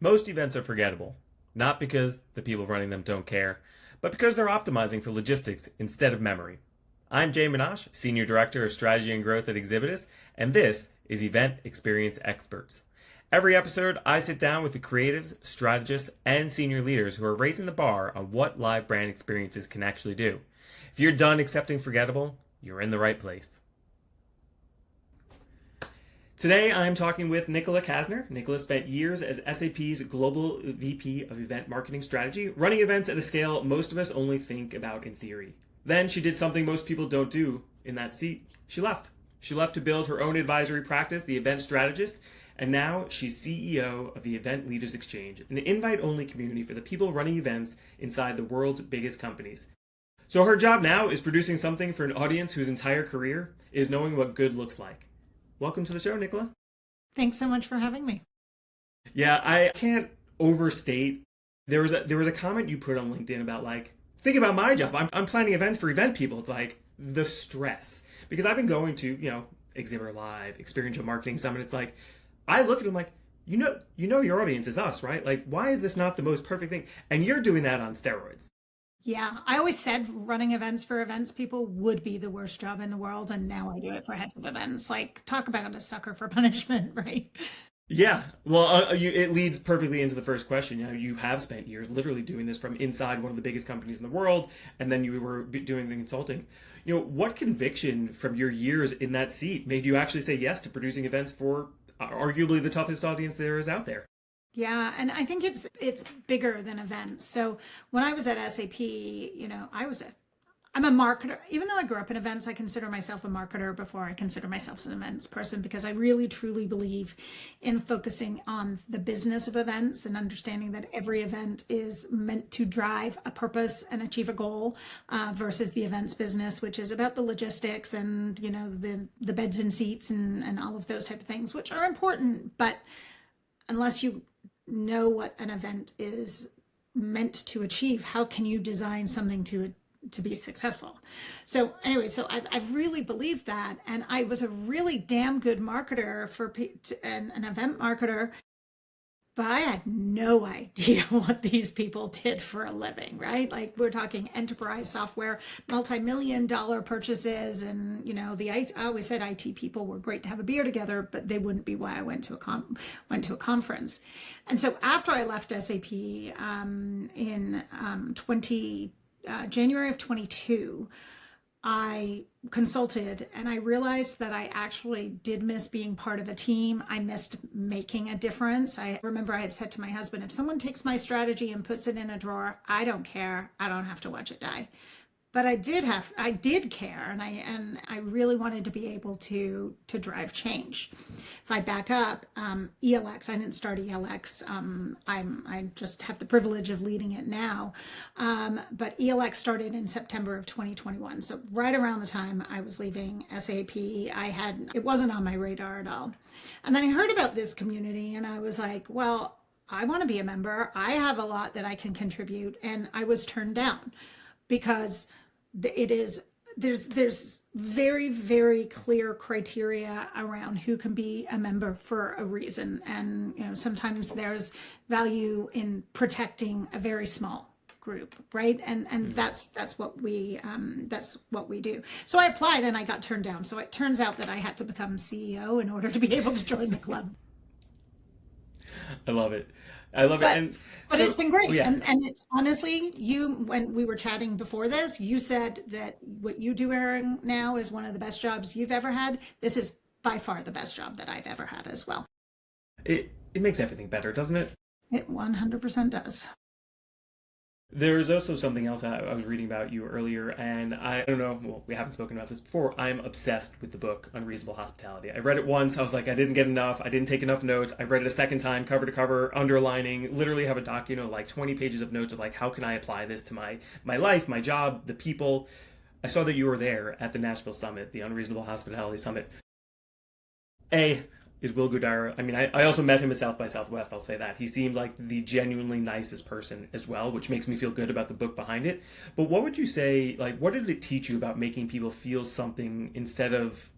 Most events are forgettable, not because the people running them don't care, but because they're optimizing for logistics instead of memory. I'm Jay Minash, Senior Director of Strategy and Growth at Exhibitus, and this is Event Experience Experts. Every episode, I sit down with the creatives, strategists, and senior leaders who are raising the bar on what live brand experiences can actually do. If you're done accepting forgettable, you're in the right place. Today, I'm talking with Nicola Kastner. Nicola spent years as SAP's Global VP of Event Marketing Strategy, running events at a scale most of us only think about in theory. Then she did something most people don't do in that seat. She left. She left to build her own advisory practice, The Event Strategist, and now she's CEO of the Event Leaders Exchange, an invite-only community for the people running events inside the world's biggest companies. So her job now is producing something for an audience whose entire career is knowing what good looks like. Welcome to the show, Nicola. Thanks so much for having me. Yeah, I can't overstate. There was a comment you put on LinkedIn about think about my job. I'm planning events for event people. It's like the stress, because I've been going to Exhibitor Live, Experiential Marketing Summit. It's like I look at them like you know your audience is us, right? Like, why is this not the most perfect thing? And you're doing that on steroids. Yeah, I always said running events for events people would be the worst job in the world, and now I do it for heads of events. Like, talk about a sucker for punishment, right? Yeah, well, it leads perfectly into the first question. You have spent years literally doing this from inside one of the biggest companies in the world, and then you were doing the consulting. What conviction from your years in that seat made you actually say yes to producing events for arguably the toughest audience there is out there? Yeah, and I think it's bigger than events. So when I was at SAP, I'm a marketer. Even though I grew up in events, I consider myself a marketer before I consider myself an events person, because I really truly believe in focusing on the business of events and understanding that every event is meant to drive a purpose and achieve a goal, versus the events business, which is about the logistics and the beds and seats and all of those type of things, which are important, but unless you know what an event is meant to achieve, how can you design something to be successful? So anyway, I've really believed that, and I was a really damn good marketer and an event marketer, but I had no idea what these people did for a living, right? Like, we're talking enterprise software, multi-million-dollar purchases, and I always said IT people were great to have a beer together, but they wouldn't be why I went to a conference. And so after I left SAP in January of 22, I consulted, and I realized that I actually did miss being part of a team. I missed making a difference. I remember I had said to my husband, if someone takes my strategy and puts it in a drawer, I don't care. I don't have to watch it die. But I did care, and I really wanted to be able to drive change. If I back up, ELX, I didn't start ELX. I just have the privilege of leading it now. But ELX started in September of 2021. So right around the time I was leaving SAP, it wasn't on my radar at all. And then I heard about this community, and I was like, well, I want to be a member. I have a lot that I can contribute. And I was turned down because there's very, very clear criteria around who can be a member for a reason. And sometimes there's value in protecting a very small group, right? And that's what we do. So I applied and I got turned down. So it turns out that I had to become CEO in order to be able to join the club. I love it. But it's been great. Yeah. And it's honestly, when we were chatting before this, you said that what you do, Aaron, now is one of the best jobs you've ever had. This is by far the best job that I've ever had as well. It makes everything better, doesn't it? It 100% does. There's also something else I was reading about you earlier, and I don't know, well, we haven't spoken about this before. I'm obsessed with the book Unreasonable Hospitality. I read it once, I was like, I didn't get enough, I didn't take enough notes. I read it a second time, cover to cover, underlining, literally have a doc, 20 pages of notes of how can I apply this to my life, my job, the people. I saw that you were there at the Nashville Summit, the Unreasonable Hospitality Summit. Is Will Guidara. I mean, I also met him at South by Southwest, I'll say that. He seemed like the genuinely nicest person as well, which makes me feel good about the book behind it. But what would you say, what did it teach you about making people feel something instead of,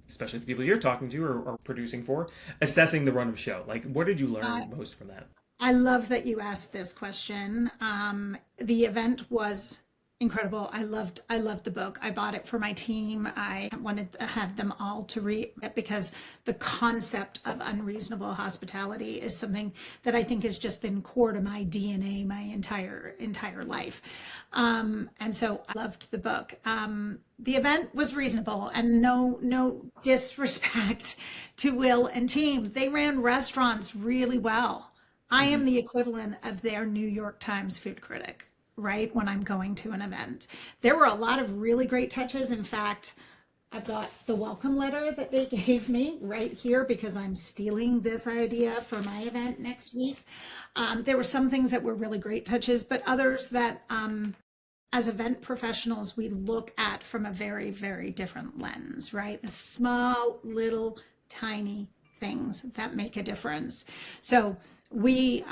especially the people you're talking to or producing for, assessing the run of show? Like, what did you learn most from that? I love that you asked this question. The event was incredible. I loved the book. I bought it for my team. I had them all to read it because the concept of unreasonable hospitality is something that I think has just been core to my DNA my entire life. And so I loved the book. The event was reasonable, and no disrespect to Will and team. They ran restaurants really well. I am the equivalent of their New York Times food critic, right? When I'm going to an event. There were a lot of really great touches. In fact, I've got the welcome letter that they gave me right here because I'm stealing this idea for my event next week. There were some things that were really great touches, but others that, as event professionals, we look at from a very, very different lens, right? The small, little, tiny things that make a difference. So we,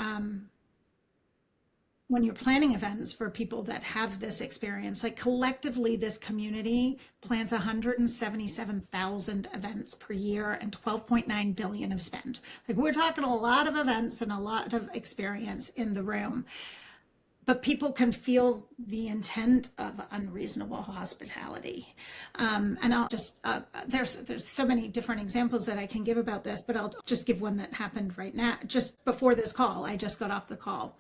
when you're planning events for people that have this experience, like collectively, this community plans 177,000 events per year and 12.9 billion of spend. Like, we're talking a lot of events and a lot of experience in the room, but people can feel the intent of unreasonable hospitality. And I'll just, there's so many different examples that I can give about this, but I'll just give one that happened right now. Just before this call, I just got off the call.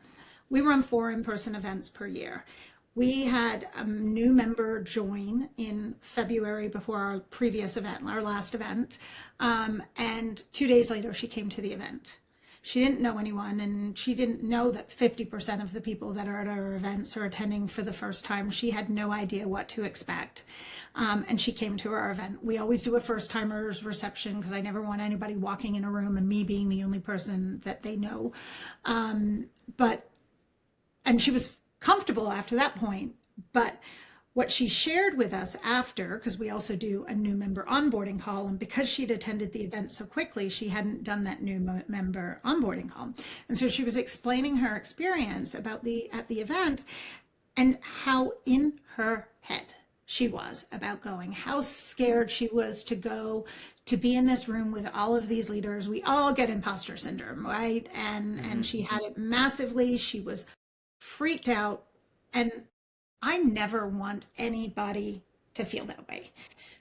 We run 4 in-person events per year. We had a new member join in February before our previous event, our last event. And 2 days later, she came to the event. She didn't know anyone, and she didn't know that 50% of the people that are at our events are attending for the first time. She had no idea what to expect. And she came to our event. We always do a first-timers reception because I never want anybody walking in a room and me being the only person that they know. And she was comfortable after that point. But what she shared with us after, because we also do a new member onboarding call, and because she'd attended the event so quickly, she hadn't done that new member onboarding call. And so she was explaining her experience at the event and how in her head she was about going, how scared she was to go, to be in this room with all of these leaders. We all get imposter syndrome, right? And she had it massively. She was freaked out, and I never want anybody to feel that way.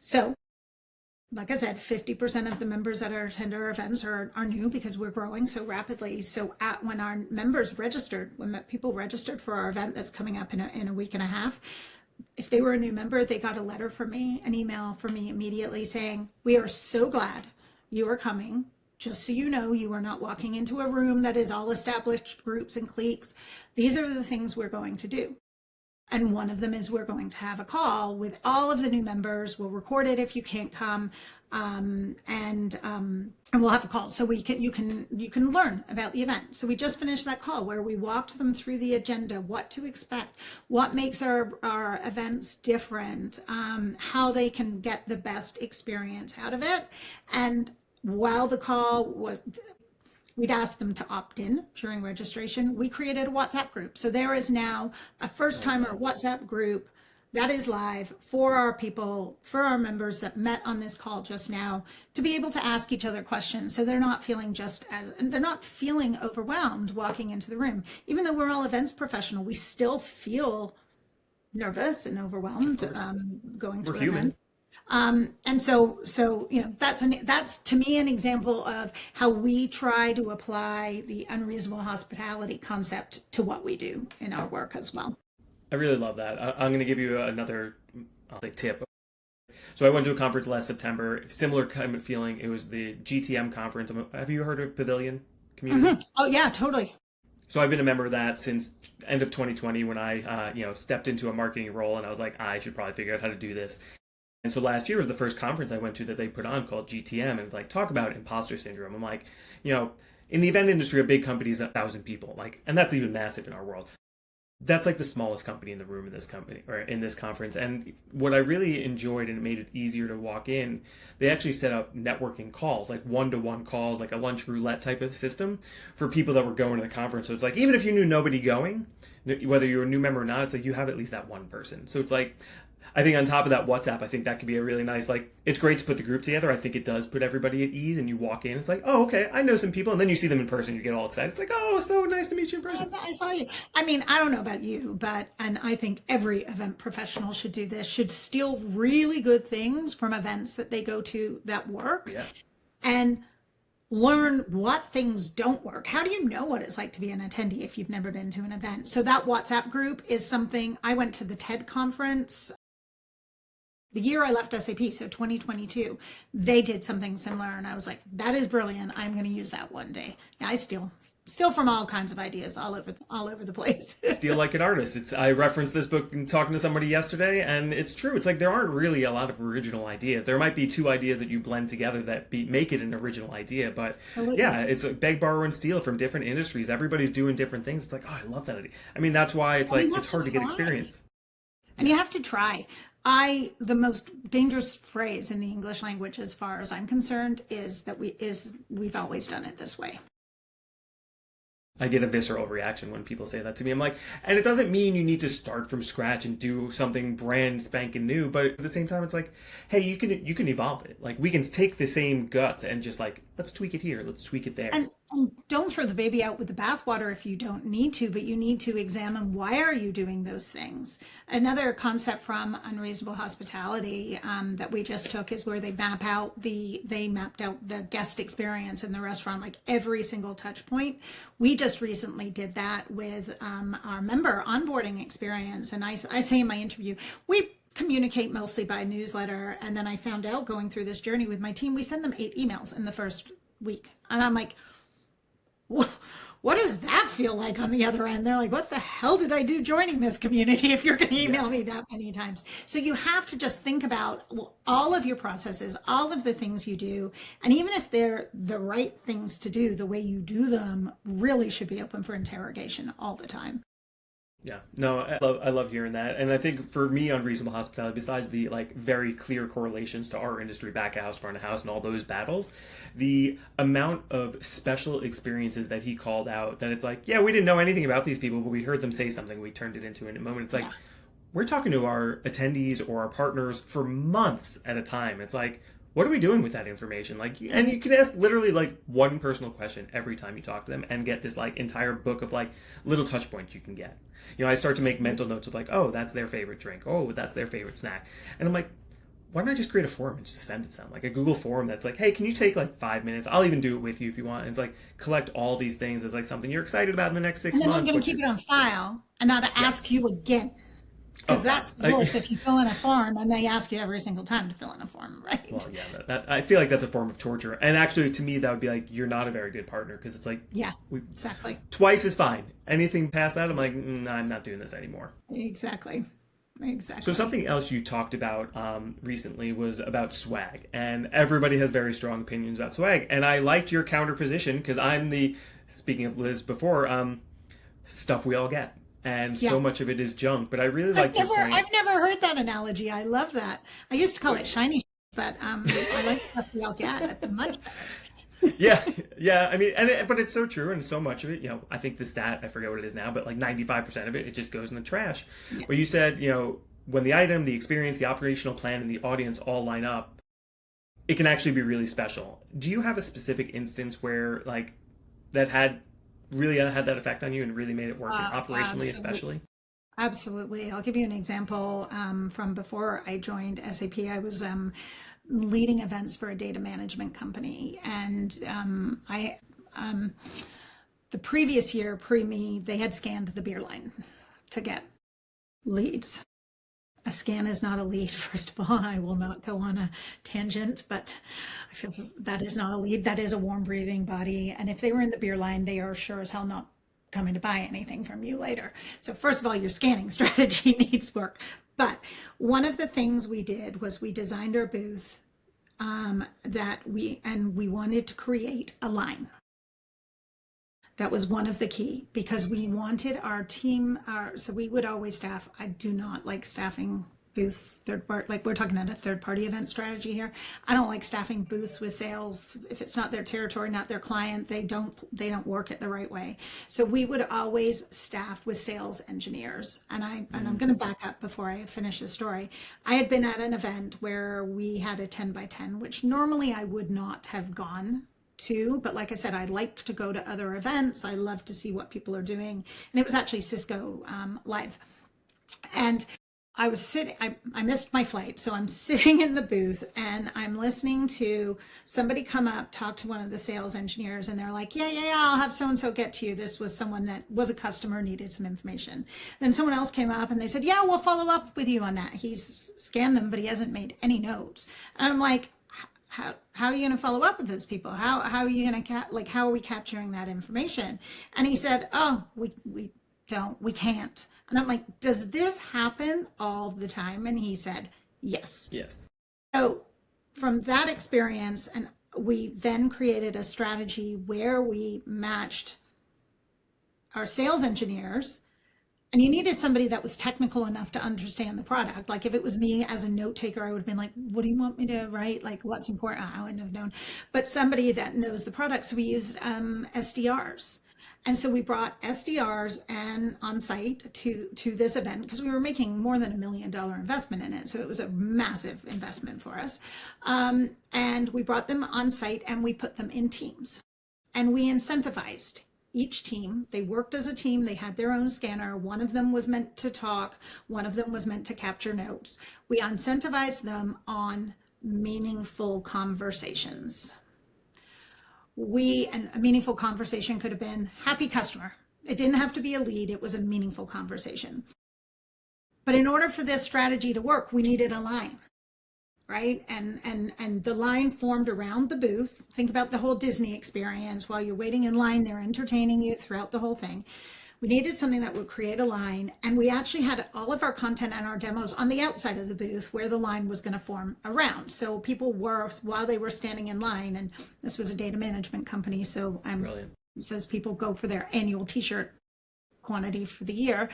So, like I said, 50% of the members that attend our events are new because we're growing so rapidly. So when our members registered, when people registered for our event that's coming up in a week and a half, if they were a new member, they got a letter from me, an email from me immediately saying, "We are so glad you are coming. Just so you know, you are not walking into a room that is all established groups and cliques. These are the things we're going to do." And one of them is we're going to have a call with all of the new members. We'll record it if you can't come, and we'll have a call so you can learn about the event. So we just finished that call where we walked them through the agenda, what to expect, what makes our events different, how they can get the best experience out of it. And while the call was, we'd asked them to opt in during registration. We created a WhatsApp group. So there is now a first-timer WhatsApp group that is live for our people, for our members that met on this call just now, to be able to ask each other questions. So they're not feeling they're not feeling overwhelmed walking into the room. Even though we're all events professional, we still feel nervous and overwhelmed going to an event. And so that's to me an example of how we try to apply the unreasonable hospitality concept to what we do in our work as well. I really love that. I'm going to give you another tip. So I went to a conference last September, similar kind of feeling. It was the GTM conference. Have you heard of Pavilion Community? Mm-hmm. Oh yeah, totally. So I've been a member of that since end of 2020 when I stepped into a marketing role, and I was like, I should probably figure out how to do this. And so last year was the first conference I went to that they put on called GTM, and like, talk about imposter syndrome. I'm like, in the event industry, a big company is 1,000 people, and that's even massive in our world. That's like the smallest company in the room in this company or in this conference. And what I really enjoyed, and it made it easier to walk in, they actually set up networking calls, like one-to-one calls, like a lunch roulette type of system for people that were going to the conference. So it's like, even if you knew nobody going, whether you're a new member or not, it's like you have at least that one person. So it's like, I think on top of that, WhatsApp, I think that could be a really nice, like, it's great to put the group together. I think it does put everybody at ease, and you walk in, it's like, oh, okay, I know some people, and then you see them in person, you get all excited. It's like, oh, so nice to meet you in person. I saw you. I mean, I don't know about you, and I think every event professional should do this, should steal really good things from events that they go to that work. Yeah. And learn what things don't work. How do you know what it's like to be an attendee if you've never been to an event? So that WhatsApp group is something. I went to the TED conference the year I left SAP, so 2022. They did something similar, and I was like, that is brilliant. I'm going to use that one day. Yeah, I steal from all kinds of ideas all over the place. Steal like an artist. I referenced this book and talking to somebody yesterday, and it's true. It's like there aren't really a lot of original ideas. There might be two ideas that you blend together that make it an original idea, but yeah, it's like beg, borrow, and steal from different industries. Everybody's doing different things. It's like, oh, I love that idea. I mean, that's why it's like it's hard to get experience. And you have to try. The most dangerous phrase in the English language, as far as I'm concerned, is that we've always done it this way. I get a visceral reaction when people say that to me. I'm like, and it doesn't mean you need to start from scratch and do something brand spanking new, but at the same time, it's like, hey, you can evolve it. Like, we can take the same guts and just like, let's tweak it here, let's tweak it there. And don't throw the baby out with the bathwater if you don't need to, but you need to examine, why are you doing those things? Another concept from Unreasonable Hospitality that we just took is where they mapped out the guest experience in the restaurant, like every single touch point. We just recently did that with our member onboarding experience. And I say in my interview, we communicate mostly by newsletter. And then I found out, going through this journey with my team, we send them 8 emails in the first week. And I'm like, what does that feel like on the other end? They're like, what the hell did I do joining this community if you're going to email me that many times? So you have to just think about all of your processes, all of the things you do. And even if they're the right things to do, the way you do them really should be open for interrogation all the time. Yeah, no, I love hearing that. And I think for me, Unreasonable Hospitality, besides the like very clear correlations to our industry, back of house, front of house, and all those battles, the amount of special experiences that he called out, that it's like, yeah, we didn't know anything about these people, but we heard them say something, we turned it into in a moment. It's like, we're talking to our attendees or our partners for months at a time. It's like, what are we doing with that information? Like, and you can ask literally like one personal question every time you talk to them and get this like entire book of like little touch points you can get. You know, I start to make mental notes of like, oh, that's their favorite drink. Oh, that's their favorite snack. And I'm like, why don't I just create a form and just send it to them? Like a Google form that's like, hey, can you take like 5 minutes? I'll even do it with you if you want. And it's like, collect all these things as like something you're excited about in the next 6 months. And then I'm going to keep it on file and not to ask you again. Because that's worse if you fill in a form and they ask you every single time to fill in a form, right? Well, yeah, that I feel like that's a form of torture. And actually, to me, that would be like, you're not a very good partner, because it's like, exactly. Twice is fine. Anything past that, I'm like, I'm not doing this anymore. Exactly. So something else you talked about recently was about swag. And everybody has very strong opinions about swag. And I liked your counter position, because I'm speaking of Liz before, stuff we all get. And so much of it is junk, but I really like your point. I've never heard that analogy. I love that. I used to call it shiny, but I like stuff we all get much better. yeah. I mean, but it's so true, and so much of it, you know, I think the stat, I forget what it is now, but like 95% of it just goes in the trash. Yeah. Where you said, you know, when the item, the experience, the operational plan, and the audience all line up, it can actually be really special. Do you have a specific instance where like that really had that effect on you and really made it work operationally, especially? Absolutely. I'll give you an example from before I joined SAP. I was leading events for a data management company, and the previous year, pre-me, they had scanned the beer line to get leads. A scan is not a lead, first of all. I will not go on a tangent, but I feel that is not a lead. That is a warm breathing body. And if they were in the beer line, they are sure as hell not coming to buy anything from you later. So first of all, your scanning strategy needs work. But one of the things we did was we designed our booth we wanted to create a line. That was one of the key, because we wanted our team, so we would always staff. I do not like staffing booths, like we're talking about a third party event strategy here. I don't like staffing booths with sales. If it's not their territory, not their client, they don't work it the right way. So we would always staff with sales engineers. And I'm going to back up before I finish the story. I had been at an event where we had a 10 by 10, which normally I would not have gone to, but like I said, I like to go to other events. I love to see what people are doing. And it was actually Cisco Live. And I was sitting, I missed my flight. So I'm sitting in the booth and I'm listening to somebody come up, talk to one of the sales engineers, and they're like, yeah, I'll have so-and-so get to you. This was someone that was a customer, needed some information. Then someone else came up and they said, yeah, we'll follow up with you on that. He's scanned them, but he hasn't made any notes. And I'm like, how are you going to follow up with those people? How are you going to, how are we capturing that information? And he said, oh, we can't. And I'm like, does this happen all the time? And he said, yes. Yes. So from that experience, and we then created a strategy where we matched our sales engineers, and you needed somebody that was technical enough to understand the product. Like if it was me as a note taker, I would have been like, what do you want me to write? Like what's important? I wouldn't have known. But somebody that knows the product. So we used SDRs. And so we brought SDRs and on site to this event because we were making more than $1 million investment in it. So it was a massive investment for us. And we brought them on site and we put them in teams and we incentivized each team. They worked as a team. They had their own scanner. One of them was meant to talk. One of them was meant to capture notes. We incentivized them on meaningful conversations. And a meaningful conversation could have been happy customer. It didn't have to be a lead. It was a meaningful conversation. But in order for this strategy to work, we needed a line, right? And the line formed around the booth. Think about the whole Disney experience. While you're waiting in line, they're entertaining you throughout the whole thing. We needed something that would create a line, and we actually had all of our content and our demos on the outside of the booth where the line was going to form around. So people were, while they were standing in line, and this was a data management company, so those people go for their annual t-shirt quantity for the year,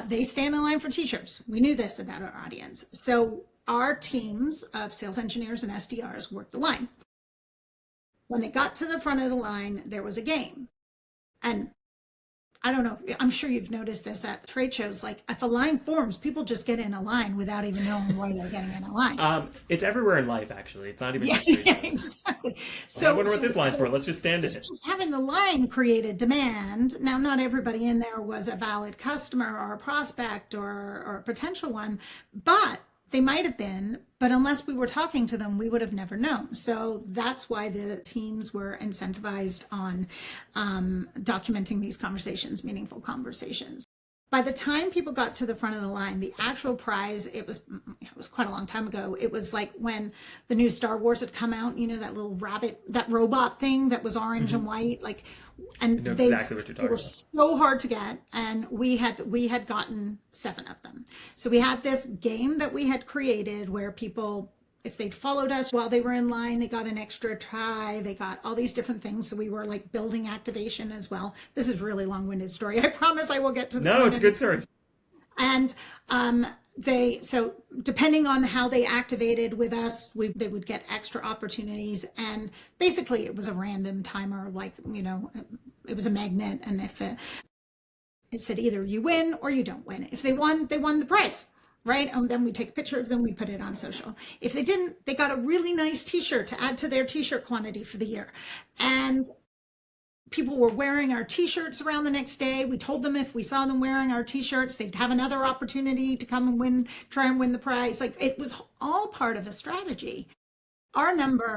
they stand in line for t-shirts. We knew this about our audience. So our teams of sales engineers and SDRs worked the line. When they got to the front of the line, there was a game. And I don't know, I'm sure you've noticed this at trade shows, like if a line forms, people just get in a line without even knowing why they're getting in a line. It's everywhere in life, actually. It's not even just exactly. So I wonder what this line's for. Let's just stand in it. Just having the line created demand. Now, not everybody in there was a valid customer or a prospect or a potential one, but they might have been, but unless we were talking to them, we would have never known. So that's why the teams were incentivized on documenting these conversations, meaningful conversations. By the time people got to the front of the line, the actual prize, it was quite a long time ago. It was like when the new Star Wars had come out, you know, that little rabbit, that robot thing that was orange and white, like, and they were so hard to get. And we had gotten 7 of them. So we had this game that we had created where people, if they'd followed us while they were in line, they got an extra try. They got all these different things. So we were like building activation as well. This is a really long-winded story. I promise I will get to the No, it's a good story. And so depending on how they activated with us, they would get extra opportunities. And basically it was a random timer, like, you know, it was a magnet. And if it said either you win or you don't win. If they won the prize. Right? And then we take a picture of them, we put it on social. If they didn't, they got a really nice t-shirt to add to their t-shirt quantity for the year. And people were wearing our t-shirts around the next day. We told them if we saw them wearing our t-shirts, they'd have another opportunity to come and try and win the prize. Like it was all part of a strategy. Our number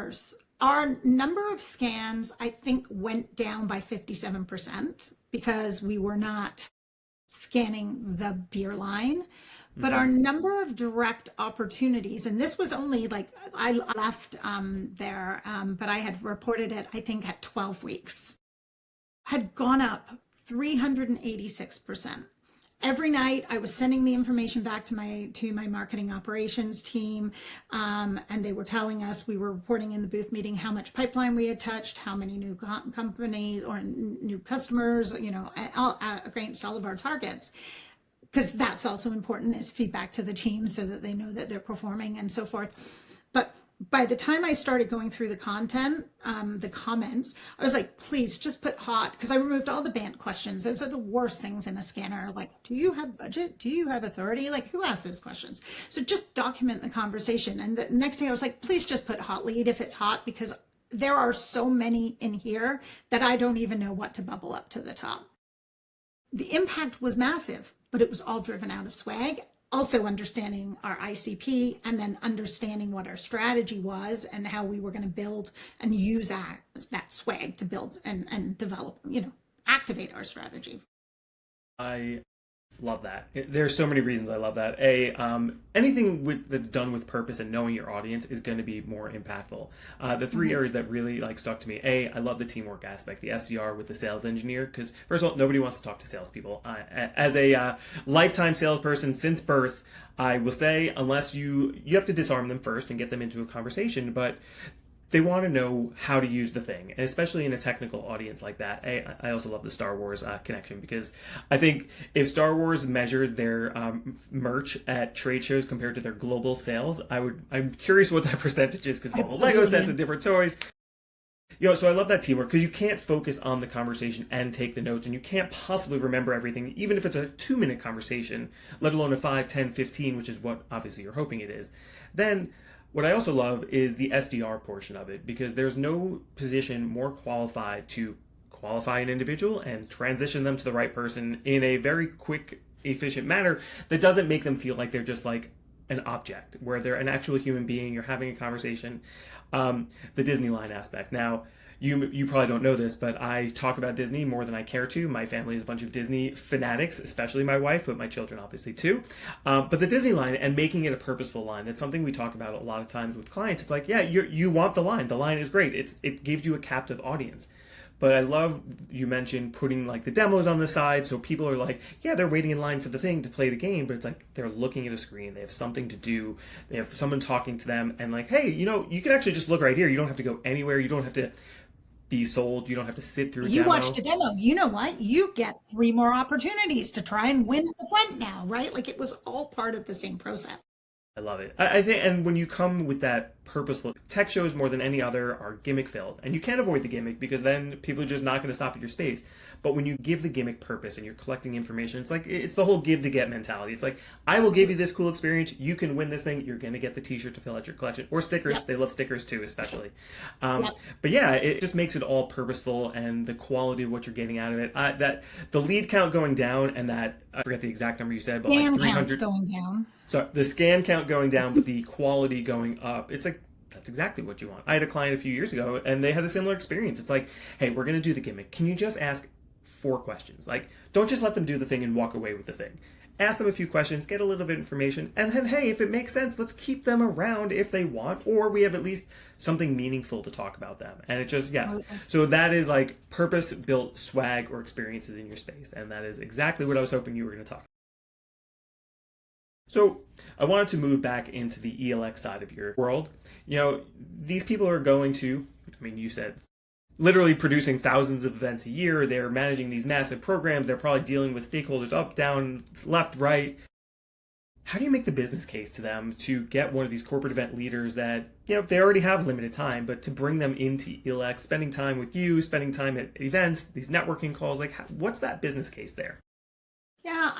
of scans, I think, went down by 57% because we were not scanning the beer line. But our number of direct opportunities, and this was only like, I left there, but I had reported it, I think at 12 weeks, had gone up 386%. Every night I was sending the information back to my marketing operations team, and they were telling us, we were reporting in the booth meeting how much pipeline we had touched, how many new companies or new customers, you know, against all of our targets. because that's also important, is feedback to the team so that they know that they're performing and so forth. But by the time I started going through the content, the comments, I was like, please just put hot, because I removed all the banned questions. Those are the worst things in a scanner. Like, do you have budget? Do you have authority? Like, who asks those questions? So just document the conversation. And the next day I was like, please just put hot lead if it's hot, because there are so many in here that I don't even know what to bubble up to the top. The impact was massive, but it was all driven out of swag. Also understanding our ICP, and then understanding what our strategy was and how we were going to build and use that swag to build and develop, activate our strategy. I love that. There's so many reasons I love that. Anything that's done with purpose and knowing your audience is going to be more impactful. The three areas that really stuck to me. I love the teamwork aspect, the SDR with the sales engineer, because first of all, nobody wants to talk to salespeople. As a lifetime salesperson since birth, I will say, unless you have to disarm them first and get them into a conversation, but they want to know how to use the thing, and especially in a technical audience like that. I also love the Star Wars connection, because I think if Star Wars measured their merch at trade shows compared to their global sales, I'm curious what that percentage is, because all the Lego sets and different toys. So I love that teamwork, because you can't focus on the conversation and take the notes, and you can't possibly remember everything, even if it's a 2-minute conversation, let alone a 5, 10, 15, which is what obviously you're hoping it is. Then what I also love is the SDR portion of it, because there's no position more qualified to qualify an individual and transition them to the right person in a very quick, efficient manner that doesn't make them feel like they're just like an object, where they're an actual human being, you're having a conversation. The Disney line aspect. Now, you probably don't know this, but I talk about Disney more than I care to. My family is a bunch of Disney fanatics, especially my wife, but my children obviously too. But the Disney line, and making it a purposeful line, that's something we talk about a lot of times with clients. It's like, yeah, you want the line. The line is great. It gives you a captive audience. But I love you mentioned putting like the demos on the side, so people are like, yeah, they're waiting in line for the thing to play the game, but it's like they're looking at a screen, they have something to do, they have someone talking to them, and like, hey, you can actually just look right here. You don't have to go anywhere. You don't have to be sold. You don't have to sit through a You demo. watched a demo. You know what? You get 3 more opportunities to try and win at the front now, right? Like, it was all part of the same process. I love it. I think, and when you come with that purposeful, tech shows more than any other are gimmick filled, and you can't avoid the gimmick, because then people are just not going to stop at your space. But when you give the gimmick purpose and you're collecting information, it's like, it's the whole give to get mentality. It's like, I will give you this cool experience. You can win this thing. You're going to get the t-shirt to fill out your collection, or stickers. Yep. They love stickers too, especially. Yep. But yeah, it just makes it all purposeful, and the quality of what you're getting out of it. That the lead count going down, and that, I forget the exact number you said, but like 300 going down. So the scan count going down, but the quality going up. It's like, that's exactly what you want. I had a client a few years ago, and they had a similar experience. It's like, hey, we're going to do the gimmick. Can you just ask 4 questions? Like, don't just let them do the thing and walk away with the thing. Ask them a few questions, get a little bit of information, and then, hey, if it makes sense, let's keep them around if they want, or we have at least something meaningful to talk about them. And it just, yes. So that is like purpose-built swag or experiences in your space, and that is exactly what I was hoping you were going to talk about. So I wanted to move back into the ELX side of your world. These people are going to, you said, literally producing thousands of events a year. They're managing these massive programs. They're probably dealing with stakeholders up, down, left, right. How do you make the business case to them to get one of these corporate event leaders that, they already have limited time, but to bring them into ELX, spending time with you, spending time at events, these networking calls, like what's that business case there? Yeah,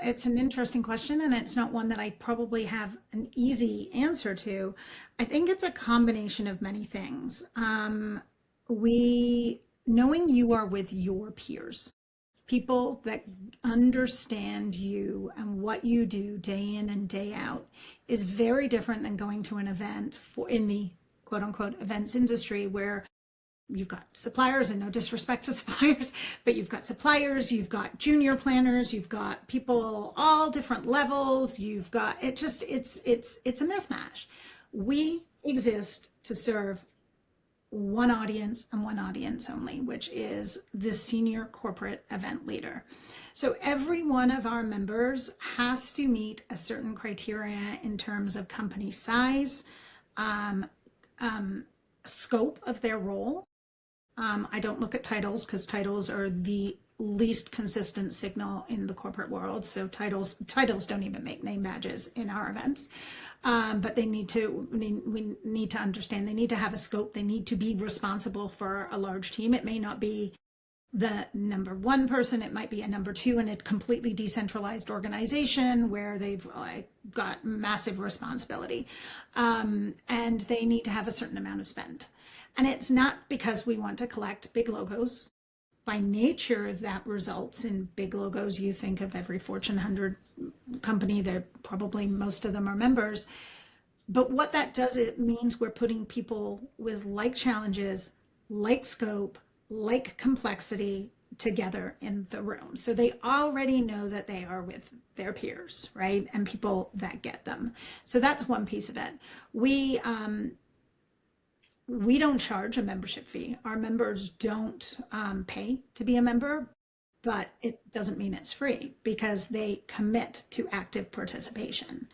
it's an interesting question, and it's not one that I probably have an easy answer to. I think it's a combination of many things. Knowing you are with your peers, people that understand you and what you do day in and day out, is very different than going to an event in the quote unquote events industry, where you've got suppliers, and no disrespect to suppliers, but you've got suppliers, you've got junior planners, you've got people all different levels, you've got, it's a mismatch. We exist to serve one audience and one audience only, which is the senior corporate event leader. So every one of our members has to meet a certain criteria in terms of company size, scope of their role. I don't look at titles, because titles are the least consistent signal in the corporate world. So titles don't even make name badges in our events. But we need to understand they need to have a scope. They need to be responsible for a large team. It may not be the number one person, it might be a number two in a completely decentralized organization where they've got massive responsibility, and they need to have a certain amount of spend. And it's not because we want to collect big logos. By nature, that results in big logos. You think of every Fortune 100 company, they're probably most of them are members. But what that does, it means we're putting people with like challenges, like scope, like complexity together in the room. So they already know that they are with their peers, right? And people that get them. So that's one piece of it. We don't charge a membership fee. Our members don't pay to be a member, but it doesn't mean it's free because they commit to active participation.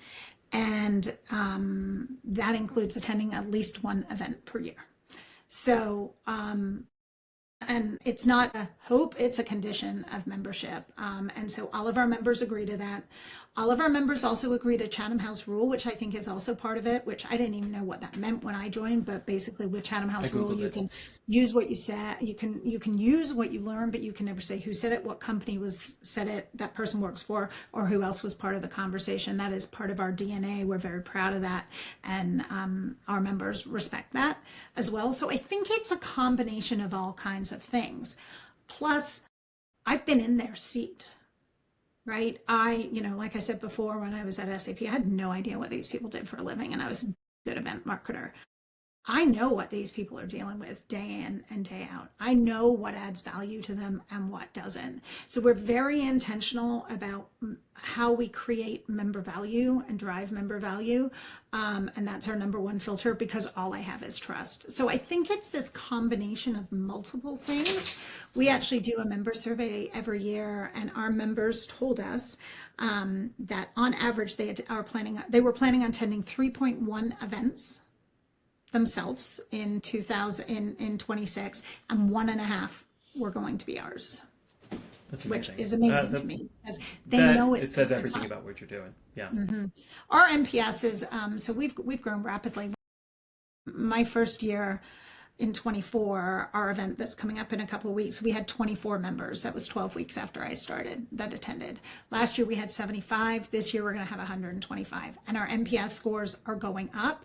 And that includes attending at least one event per year. So, and it's not a hope, it's a condition of membership. And so all of our members agree to that. All of our members also agree to Chatham House Rule, which I think is also part of it, which I didn't even know what that meant when I joined, but basically with Chatham House Rule, you can use what you said, you can use what you learn, but you can never say who said it, what company said it, that person works for, or who else was part of the conversation. That is part of our DNA. We're very proud of that. And our members respect that as well. So I think it's a combination of all kinds of things. Plus, I've been in their seat, right? Like I said before, when I was at SAP, I had no idea what these people did for a living, and I was a good event marketer. I know what these people are dealing with day in and day out. I know what adds value to them and what doesn't. So we're very intentional about how we create member value and drive member value. And that's our number one filter, because all I have is trust. So I think it's this combination of multiple things. We actually do a member survey every year, and our members told us that on average they were planning on attending 3.1 events themselves in 26, and 1.5 were going to be ours. That's amazing. Which is amazing to me, because they know it says everything about what you're doing. Yeah. Mm-hmm. Our NPS is so we've grown rapidly. My first year in 24, our event that's coming up in a couple of weeks, we had 24 members. That was 12 weeks after I started that attended. Last year we had 75. This year we're going to have 125, and our NPS scores are going up.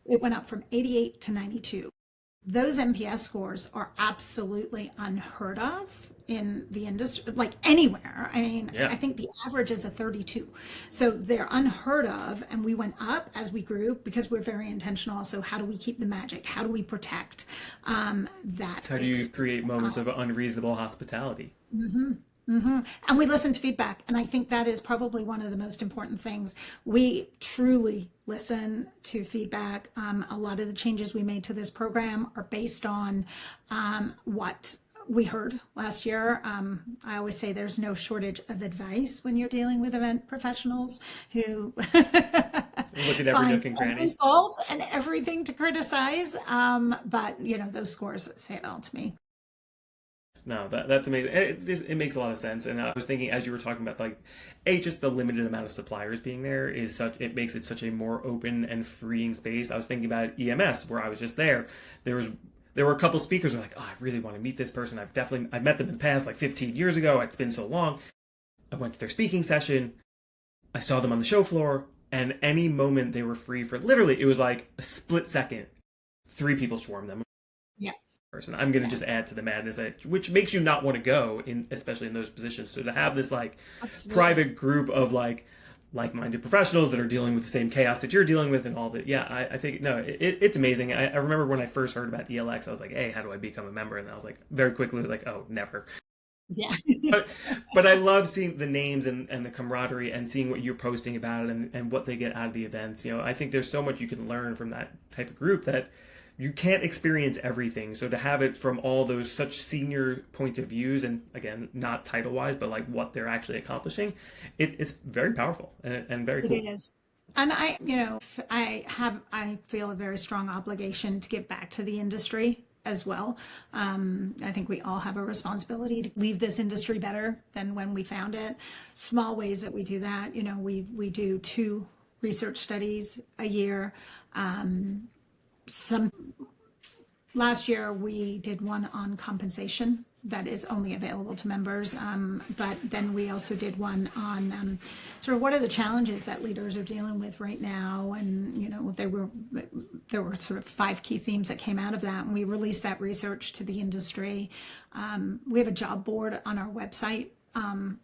It went up from 88 to 92. Those NPS scores are absolutely unheard of in the industry, like anywhere. I mean, yeah. I think the average is a 32. So they're unheard of. And we went up as we grew because we're very intentional. So how do we keep the magic? How do we protect that? How do you create moments of unreasonable hospitality? Mm-hmm. Mm-hmm. And we listen to feedback. And I think that is probably one of the most important things. We truly listen to feedback. A lot of the changes we made to this program are based on what we heard last year. I always say there's no shortage of advice when you're dealing with event professionals who look at every nook and cranny, fault and everything to criticize. But those scores say it all to me. No, that's amazing. It makes a lot of sense. And I was thinking, as you were talking about, just the limited amount of suppliers being there it makes it such a more open and freeing space. I was thinking about EMS, where I was just there. There were a couple speakers who were like, oh, I really want to meet this person. I've met them in the past, 15 years ago. It's been so long. I went to their speaking session. I saw them on the show floor, and any moment they were free for, literally, it was like a split second. 3 people swarmed them. Yeah. Person. I'm going to just add to the madness, which makes you not want to go especially in those positions. So to have this private group of like-minded professionals that are dealing with the same chaos that you're dealing with and all that. Yeah, I think, no, it's amazing. I remember when I first heard about ELX, I was like, hey, how do I become a member? And I was very quickly oh, never. Yeah. but I love seeing the names and the camaraderie and seeing what you're posting about it and what they get out of the events. I think there's so much you can learn from that type of group that you can't experience everything. So to have it from all those such senior points of views, and again, not title wise, but what they're actually accomplishing, it's very powerful and very cool. It is. And I feel a very strong obligation to give back to the industry as well. I think we all have a responsibility to leave this industry better than when we found it. Small ways that we do that, we do 2 research studies a year. Last year we did one on compensation that is only available to members, but then we also did one on sort of what are the challenges that leaders are dealing with right now, and there were sort of 5 key themes that came out of that, and we released that research to the industry. We have a job board on our website,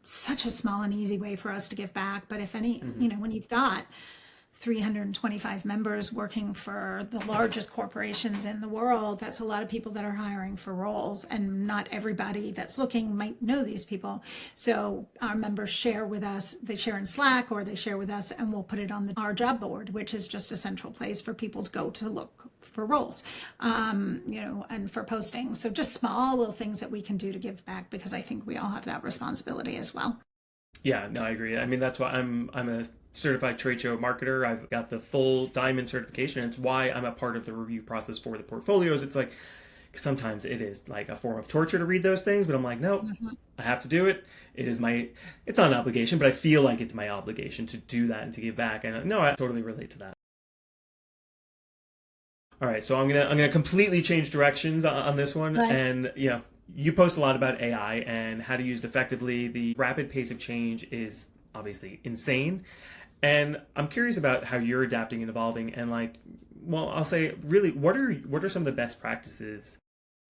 such a small and easy way for us to give back, but if any, when you've got 325 members working for the largest corporations in the world, that's a lot of people that are hiring for roles, and not everybody that's looking might know these people. So our members share with us, they share in Slack or they share with us, and we'll put it on our job board, which is just a central place for people to go to look for roles, and for posting. So just small little things that we can do to give back, because I think we all have that responsibility as well. Yeah, no, I agree. I mean, that's why I'm a certified trade show marketer. I've got the full diamond certification. It's why I'm a part of the review process for the portfolios. It's like, sometimes it is like a form of torture to read those things, but I'm like, no, I have to do it. It's not an obligation, but I feel like it's my obligation to do that and to give back. And no, I totally relate to that. All right, so I'm gonna completely change directions on this one. Right. And you post a lot about AI and how to use it effectively. The rapid pace of change is obviously insane. And I'm curious about how you're adapting and evolving, and I'll say, really, what are some of the best practices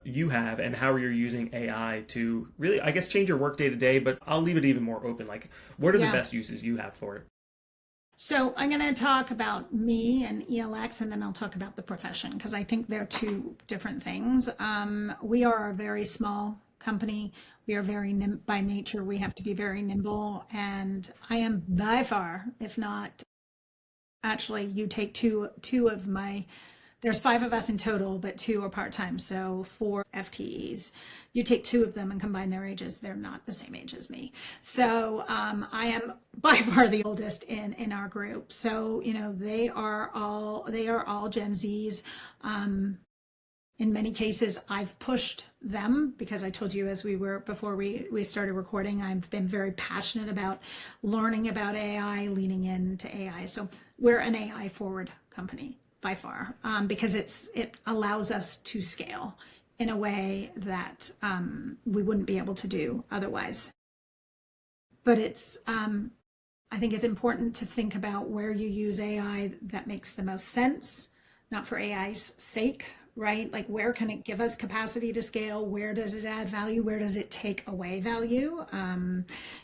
you have, and how you're using AI to really, I guess, change your work day to day, but I'll leave it even more open. What are the best uses you have for it? So I'm going to talk about me and ELX, and then I'll talk about the profession, because I think they're 2 different things. We are a very small company. We are very by nature, we have to be very nimble, and I am by far, if not, actually, you take two of my, there's 5 of us in total, but 2 are part-time, so 4 FTEs. You take 2 of them and combine their ages, they're not the same age as me. So I am by far the oldest in our group. So they are all Gen Zs. In many cases, I've pushed them, because I told you before we started recording, I've been very passionate about learning about AI, leaning into AI. So we're an AI forward company by far, because it allows us to scale in a way that we wouldn't be able to do otherwise. But I think it's important to think about where you use AI that makes the most sense, not for AI's sake, right? Where can it give us capacity to scale? Where does it add value? Where does it take away value?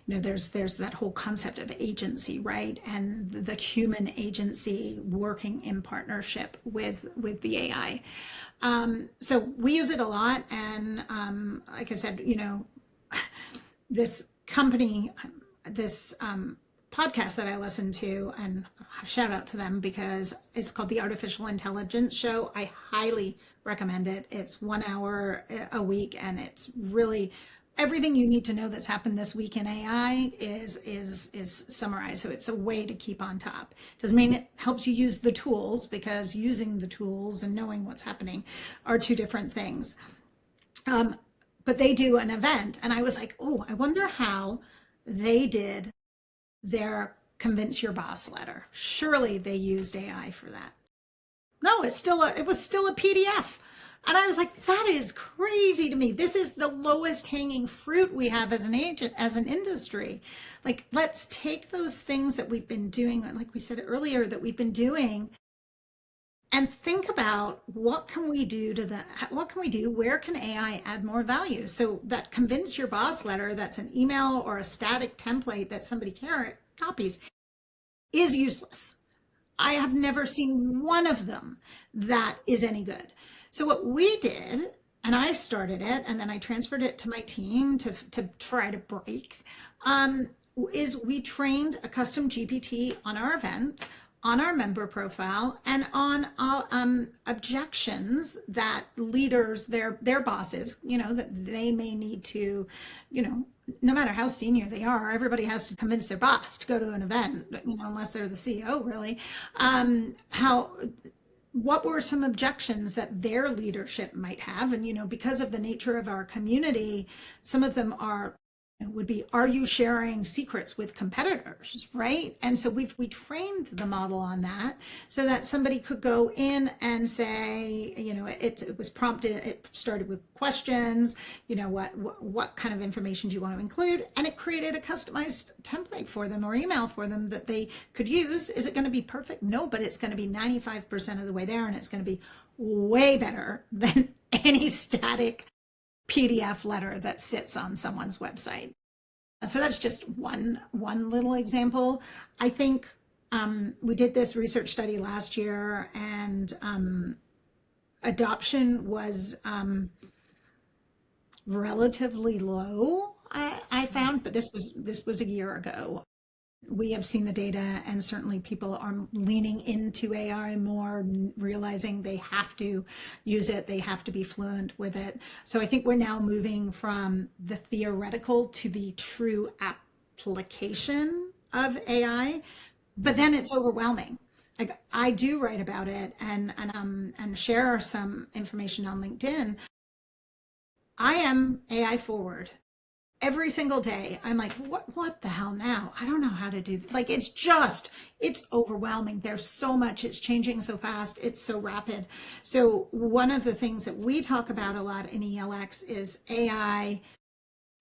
There's that whole concept of agency, right? And the human agency working in partnership with the AI. So we use it a lot. And like I said, this company, this podcast that I listen to, and shout out to them, because it's called the Artificial Intelligence Show. I highly recommend it. It's 1 hour a week, and it's really everything you need to know that's happened this week in AI is summarized. So it's a way to keep on top. Doesn't mean it helps you use the tools, because using the tools and knowing what's happening are 2 different things. But they do an event, and I was like, oh, I wonder how they did their convince your boss letter. Surely they used AI for that. No, it was still a PDF. And I was like, that is crazy to me. This is the lowest hanging fruit we have as an industry. Let's take those things that we've been doing, like we said earlier, that we've been doing, and think about what can we do where can AI add more value? So that convince your boss letter, that's an email or a static template that somebody copies, is useless. I have never seen one of them that is any good. So what we did, and I started it, and then I transferred it to my team to try to break, is we trained a custom GPT on our event, on our member profile, and on objections that leaders, their bosses, that they may need to, no matter how senior they are, everybody has to convince their boss to go to an event, unless they're the CEO, really. what were some objections that their leadership might have? And, because of the nature of our community, some of them would be, are you sharing secrets with competitors, right? And so we trained the model on that so that somebody could go in and say, it was prompted, it started with questions, what kind of information do you want to include? And it created a customized template for them or email for them that they could use. Is it going to be perfect? No, but it's going to be 95% of the way there, and it's going to be way better than any static PDF letter that sits on someone's website. So that's just one little example. I think we did this research study last year, and adoption was relatively low, I found, but this was a year ago. We have seen the data, and certainly people are leaning into AI more, realizing they have to use it, they have to be fluent with it. So I think we're now moving from the theoretical to the true application of AI, but then it's overwhelming. Like, I do write about it and share some information on LinkedIn. I am AI forward. Every single day, I'm like, what the hell now? I don't know how to do this. Like, it's overwhelming. There's so much, it's changing so fast, it's so rapid. So one of the things that we talk about a lot in ELX is AI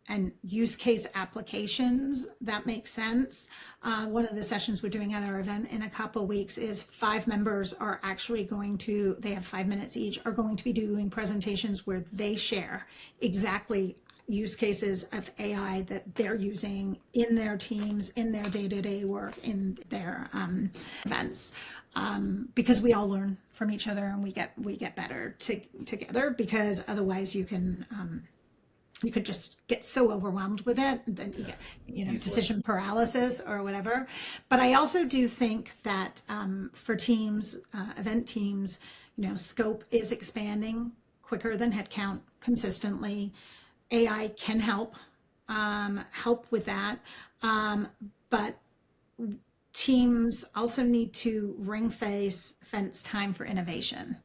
and use case applications that make sense. One of the sessions we're doing at our event in a couple of weeks is 5 members are actually they have 5 minutes each, are going to be doing presentations where they share exactly use cases of AI that they're using in their teams, in their day-to-day work, in their events, because we all learn from each other, and we get better together, because otherwise you could just get so overwhelmed with it, and then you get decision paralysis or whatever. But I also do think that for teams, event teams, scope is expanding quicker than headcount consistently. AI can help with that, but teams also need to fence time for innovation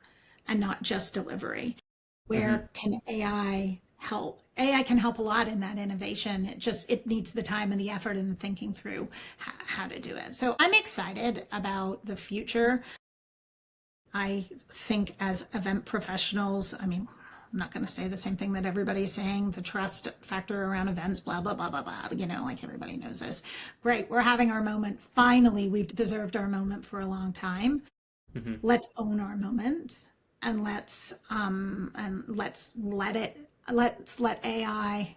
and not just delivery. Where can AI help? AI can help a lot in that innovation. It needs the time and the effort and thinking through how to do it. So I'm excited about the future. I think as event professionals, I'm not going to say the same thing that everybody's saying, the trust factor around events, blah, blah, blah, blah, blah. Like, everybody knows this. Great. We're having our moment. Finally, we've deserved our moment for a long time. Let's own our moments, and let's let AI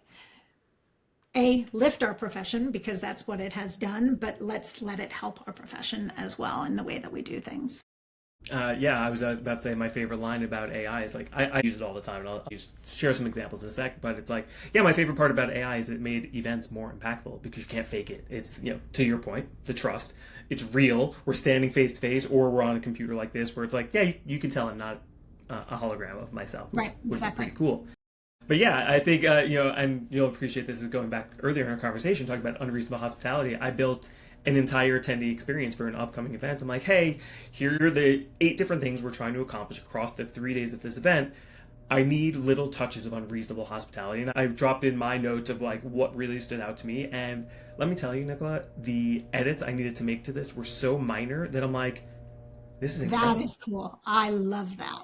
lift our profession, because that's what it has done, but let's let it help our profession as well in the way that we do things. I was about to say my favorite line about AI is like, I use it all the time, and I'll share some examples in a sec, but it's like, my favorite part about AI is it made events more impactful, because you can't fake it. It's, to your point, the trust. It's real. We're standing face to face, or we're on a computer like this, where it's like, you can tell I'm not a hologram of myself. Right, exactly. Which is pretty cool. But I think, and you'll appreciate this is going back earlier in our conversation, talking about unreasonable hospitality. I built an entire attendee experience for an upcoming event. I'm like, hey, here are the 8 different things we're trying to accomplish across the 3 days of this event. I need little touches of unreasonable hospitality. And I dropped in my notes of like what really stood out to me. And let me tell you, Nicola, the edits I needed to make to this were so minor that I'm like, this is incredible. That is cool. I love that.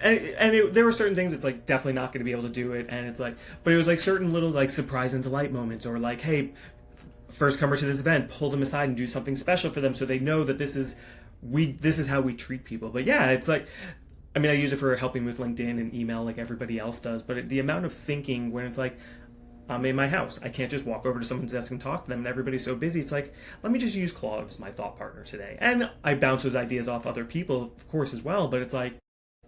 And there were certain things it's like definitely not going to be able to do it. And it's like, but it was like certain little like surprise and delight moments, or like, hey, first comer to this event, pull them aside and do something special for them, so they know that this is how we treat people. But it's like, I use it for helping with LinkedIn and email like everybody else does, but the amount of thinking when it's like, I'm in my house, I can't just walk over to someone's desk and talk to them, and everybody's so busy, it's like, let me just use Claude as my thought partner today. And I bounce those ideas off other people, of course, as well, but it's like,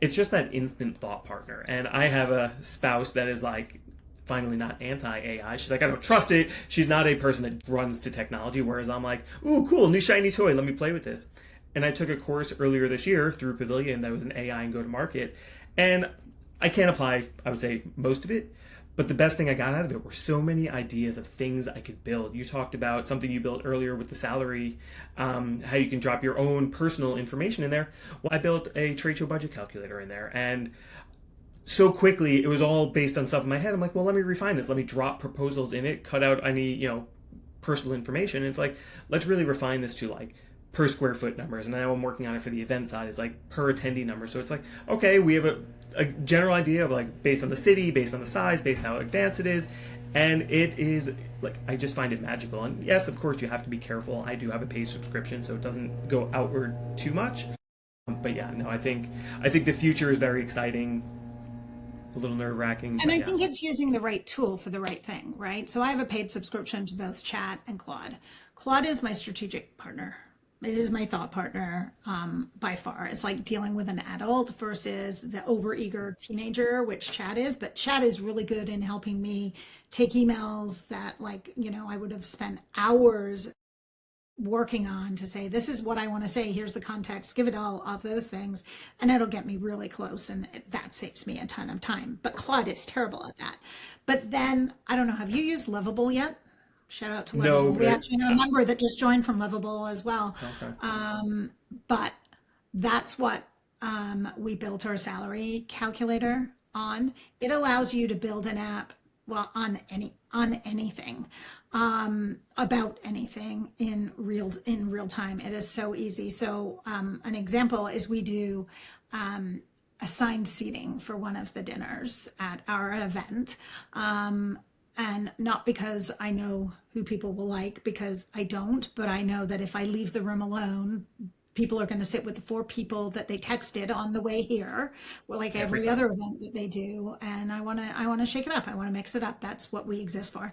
it's just that instant thought partner. And I have a spouse that is like, finally not anti-AI. She's like, I don't trust it. She's not a person that runs to technology, whereas I'm like, ooh, cool, new shiny toy, let me play with this. And I took a course earlier this year through Pavilion that was an AI and go-to-market, and I can't apply, I would say, most of it, But the best thing I got out of it were so many ideas of things I could build. You talked about something you built earlier with the salary, how you can drop your own personal information in there. Well, I built a trade show budget calculator in there, and so quickly it was all based on stuff in my head. I'm like, well, let me refine this. Let me drop proposals in it, cut out any, personal information. And it's like, let's really refine this to like per square foot numbers. And now I'm working on it for the event side. It's like per attendee numbers. So it's like, okay, we have a general idea of like based on the city, based on the size, based on how advanced it is. And it is like, I just find it magical. And yes, of course, you have to be careful. I do have a paid subscription, so it doesn't go outward too much. But yeah, no, I think the future is very exciting. A little nerve-wracking. And I think it's using the right tool for the right thing, right? So I have a paid subscription to both Chat and Claude. Claude is my strategic partner. It is my thought partner by far. It's like dealing with an adult versus the overeager teenager, which Chat is. But Chat is really good in helping me take emails that I would have spent hours working on to say, this is what I want to say, here's the context, give it all of those things, and it'll get me really close, and that saves me a ton of time. But Claude is terrible at that. But then, I don't know, have you used Livable yet? Shout out to Livable. No, we actually have a member that just joined from Livable as well. Okay. But that's what we built our salary calculator on. It allows you to build an app, well, on anything, about anything in real time. It is so easy. So an example is we do assigned seating for one of the dinners at our event. And not because I know who people will like, because I don't, but I know that if I leave the room alone, people are going to sit with the 4 people that they texted on the way here, well, like every other event that they do. And I want to shake it up. I want to mix it up. That's what we exist for.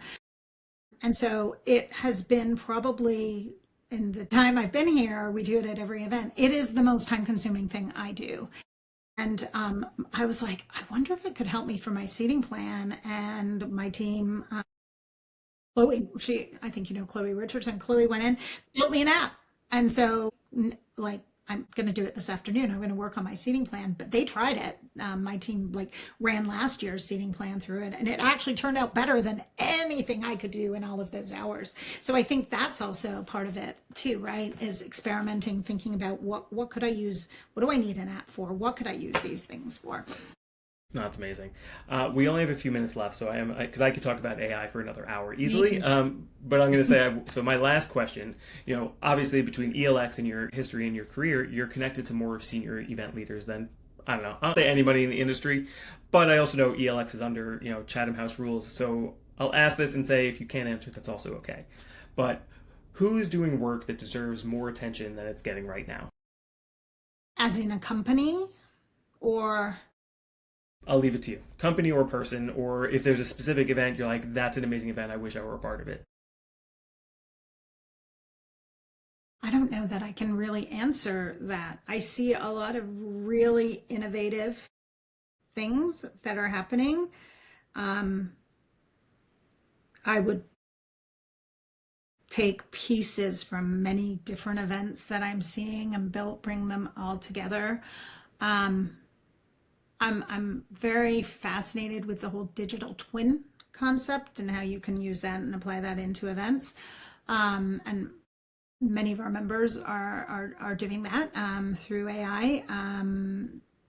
And so it has been probably, in the time I've been here, we do it at every event. It is the most time consuming thing I do. And I was like, I wonder if it could help me for my seating plan. And my team, Chloe, I think you know Chloe Richardson, Chloe went in, built me an app. And so I'm going to do it this afternoon. I'm going to work on my seating plan, but they tried it. My team ran last year's seating plan through it, and it actually turned out better than anything I could do in all of those hours. So I think that's also part of it too, right? Is experimenting, thinking about what could I use? What do I need an app for? What could I use these things for? No, that's amazing. We only have a few minutes left, so because I could talk about AI for another hour easily. But I'm going to say, so my last question, obviously between ELX and your history and your career, you're connected to more senior event leaders than, I don't know, I'll say anybody in the industry, but I also know ELX is under, Chatham House rules. So I'll ask this and say, if you can't answer, that's also okay. But who's doing work that deserves more attention than it's getting right now? As in a company, or... I'll leave it to you. Company or person, or if there's a specific event, you're like, that's an amazing event, I wish I were a part of it. I don't know that I can really answer that. I see a lot of really innovative things that are happening. I would take pieces from many different events that I'm seeing and bring them all together. I'm very fascinated with the whole digital twin concept and how you can use that and apply that into events. And many of our members are doing that through AI.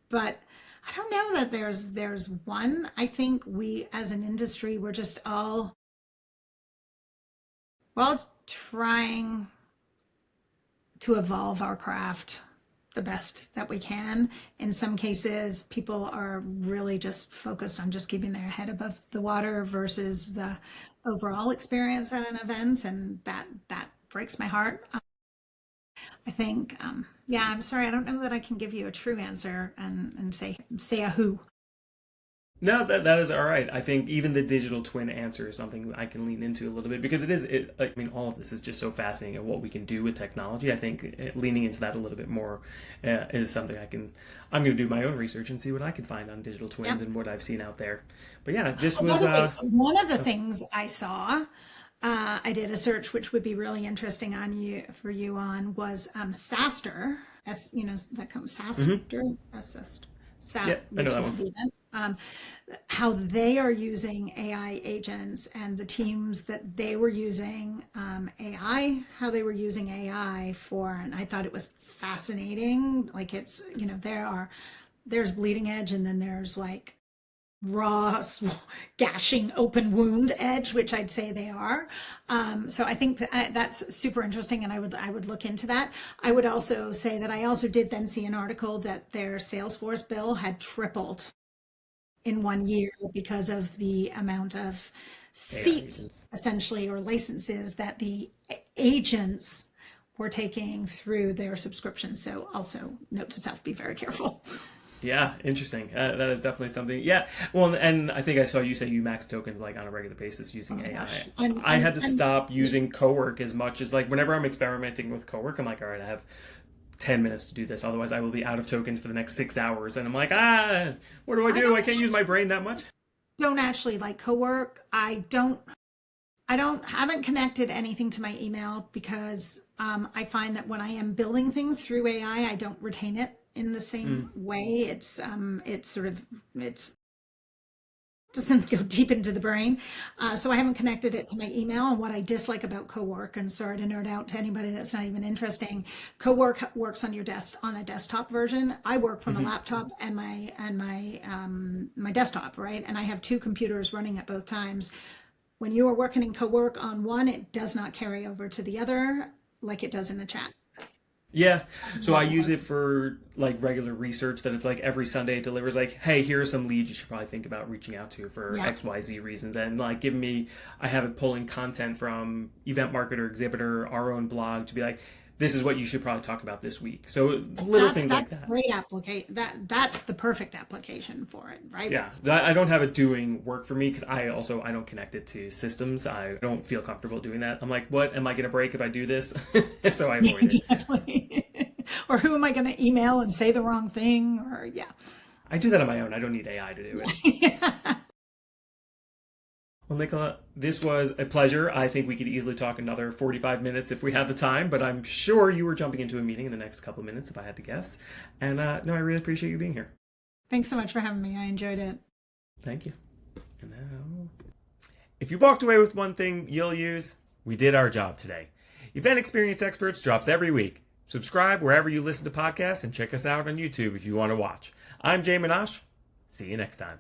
But I don't know that there's one. I think we as an industry, we're all trying to evolve our craft the best that we can. In some cases, people are really just focused on just keeping their head above the water versus the overall experience at an event, and that breaks my heart. I think, I'm sorry, I don't know that I can give you a true answer and say a who. No, that is all right. I think even the digital twin answer is something I can lean into a little bit because all of this is just so fascinating and what we can do with technology. I think leaning into that a little bit more is something I'm going to do my own research and see what I can find on digital twins and what I've seen out there. But yeah, this was one of the things I saw. I did a search, which would be really interesting for you was SaaStr, that comes SaaStr, I know that one. The event how they are using AI agents and the teams that they were using AI, how they were using AI for, and I thought it was fascinating. Like it's, there's bleeding edge and then there's like raw gashing open wound edge, which I'd say they are. So I think that's super interesting, and I would look into that. I would also say that I also did then see an article that their Salesforce bill had tripled in 1 year because of the amount of seats essentially, or licenses that the agents were taking through their subscription. So also note to self, be very careful. Yeah, interesting. That is definitely something. Yeah. Well, and I think I saw you say you max tokens like on a regular basis using AI. I had to stop using Cowork as much as like whenever I'm experimenting with Cowork, I'm like, all right, I have 10 minutes to do this. Otherwise, I will be out of tokens for the next 6 hours. And I'm like, what do I do? I can't use my brain that much. Don't actually like Cowork. I haven't connected anything to my email because I find that when I am building things through AI, I don't retain it in the same way. It's doesn't go deep into the brain. So I haven't connected it to my email. And what I dislike about Cowork, and sorry to nerd out to anybody that's not even interesting, Cowork works on on a desktop version. I work from a laptop and my desktop, right? And I have two computers running at both times. When you are working in Cowork on one, it does not carry over to the other like it does in the chat. Yeah. So I use it for like regular research that it's like every Sunday it delivers like, hey, here are some leads you should probably think about reaching out to for XYZ reasons. And like I have it pulling content from Event Marketer, Exhibitor, our own blog to be like, this is what you should probably talk about this week. So little things like that. That's great application. That's the perfect application for it, right? Yeah, I don't have it doing work for me because I don't connect it to systems. I don't feel comfortable doing that. I'm like, what am I going to break if I do this? So I avoid it. Exactly. Or who am I going to email and say the wrong thing? Or I do that on my own. I don't need AI to do it. Yeah. Well, Nicola, this was a pleasure. I think we could easily talk another 45 minutes if we had the time, but I'm sure you were jumping into a meeting in the next couple of minutes if I had to guess. And no, I really appreciate you being here. Thanks so much for having me. I enjoyed it. Thank you. And now, if you walked away with one thing you'll use, we did our job today. Event Experience Experts drops every week. Subscribe wherever you listen to podcasts and check us out on YouTube if you want to watch. I'm Jay Minash. See you next time.